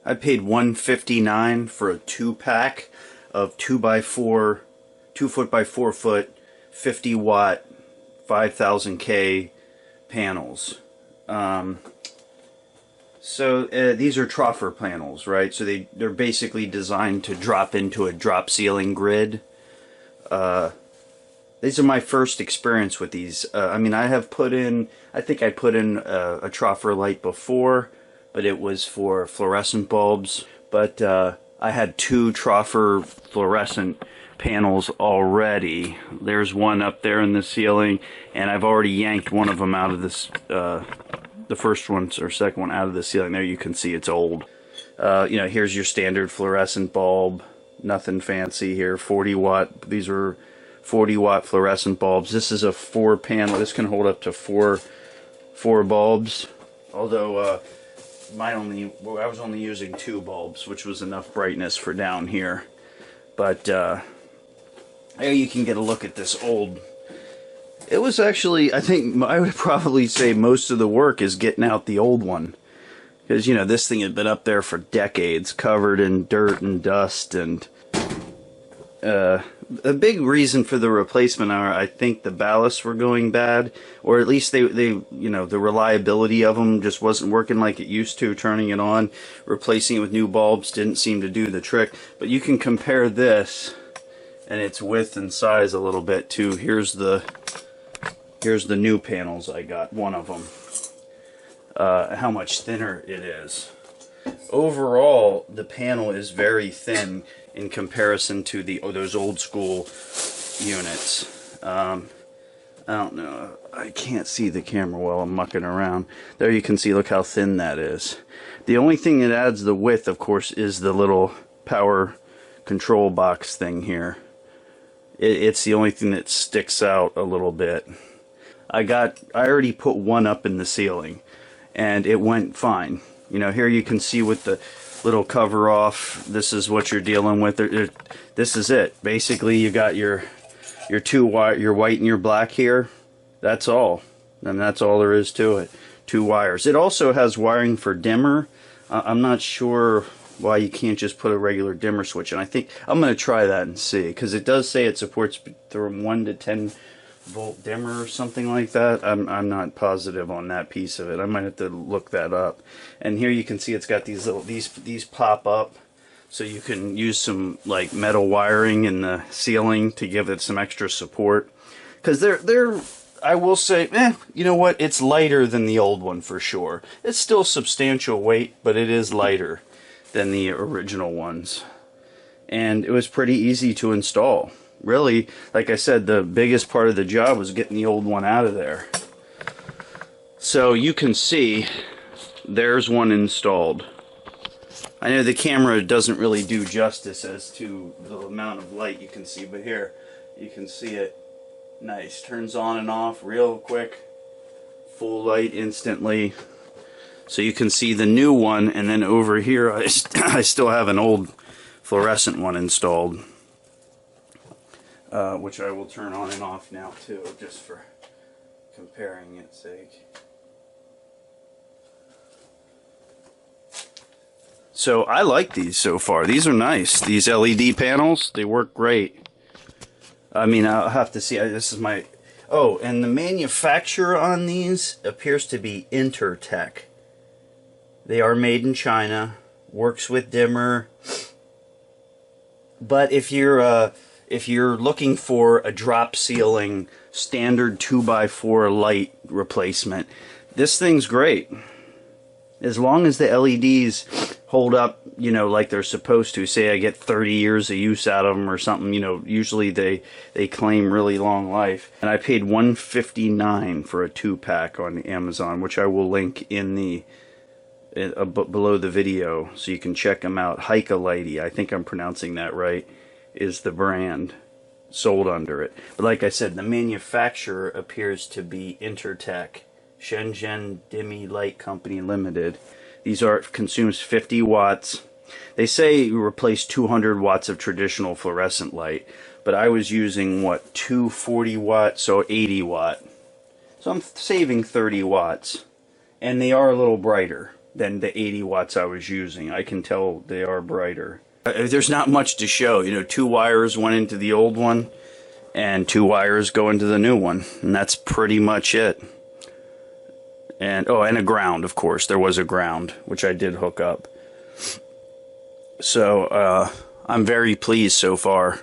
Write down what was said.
I paid $159 for a 2-pack of 2x4, 2-foot by 4-foot, 50-watt, 5000K panels. So these are Troffer panels, right? So they're basically designed to drop into a drop ceiling grid. These are my first experience with these. I mean, I think I put in a Troffer light before, but it was for fluorescent bulbs. But I had 2 Troffer fluorescent panels already. There's one up there in the ceiling, and I've already yanked one of them out of this, the first one or second one out of the ceiling. There you can see it's old. You know, here's your standard fluorescent bulb. Nothing fancy here. 40 watt. These are 40-watt fluorescent bulbs. This is a 4-panel. This can hold up to four bulbs. Although I was only using 2 bulbs, which was enough brightness for down here. But there you can get a look at this old. It was actually, I think I would probably say most of the work is getting out the old one, because you know this thing had been up there for decades, covered in dirt and dust, and a big reason for the replacement are, I think, the ballasts were going bad, or at least they you know, the reliability of them just wasn't working like it used to. Turning it on, replacing it with new bulbs didn't seem to do the trick. But you can compare this and its width and size a little bit too. Here's the new panels I got, one of them. How much thinner it is. Overall, the panel is very thin in comparison to those old school units. I don't know. I can't see the camera while I'm mucking around. There you can see, look how thin that is. The only thing that adds the width, of course, is the little power control box thing here. It's the only thing that sticks out a little bit. I already put one up in the ceiling, and it went fine. You know, here you can see with the little cover off, this is what you're dealing with. This is it. Basically, you got your white and your black here. That's all. And that's all there is to it. 2 wires. It also has wiring for dimmer. I'm not sure why you can't just put a regular dimmer switch, and I think I'm going to try that and see, because it does say it supports from 1 to 10 volt dimmer or something like that. I'm not positive on that piece of it. I might have to look that up. And here you can see it's got these little these pop up, so you can use some like metal wiring in the ceiling to give it some extra support. Because they're I will say, you know what? It's lighter than the old one for sure. It's still substantial weight, but it is lighter than the original ones. And it was pretty easy to install. Really, like I said, the biggest part of the job was getting the old one out of there. So you can see, there's one installed. I know the camera doesn't really do justice as to the amount of light you can see, but here, you can see it. Nice. Turns on and off real quick. Full light instantly. So you can see the new one, and then over here I still have an old fluorescent one installed. Which I will turn on and off now too, just for comparing its sake. So I like these so far. These are nice. These LED panels, they work great. I mean, I'll have to see. This is my... Oh, and the manufacturer on these appears to be Intertech. They are made in China. Works with dimmer. But if you're looking for a drop ceiling standard 2x4 light replacement, this thing's great. As long as the LEDs hold up, you know, like they're supposed to. Say I get 30 years of use out of them or something, you know, usually they claim really long life. And I paid $159 for a 2-pack on Amazon, which I will link in the below the video so you can check them out. Hykolity, I think I'm pronouncing that right, is the brand sold under it. But like I said, the manufacturer appears to be Intertech, Shenzhen Dimi Light Company Limited. These consumes 50 watts. They say you replace 200 watts of traditional fluorescent light, but I was using, what, 240 watts, so 80 watt. So I'm saving 30 watts. And they are a little brighter. than the 80 watts I was using. I can tell they are brighter. There's not much to show. You know, 2 wires went into the old one, and 2 wires go into the new one, and that's pretty much it. And oh, and a ground, of course. There was a ground, which I did hook up. So I'm very pleased so far.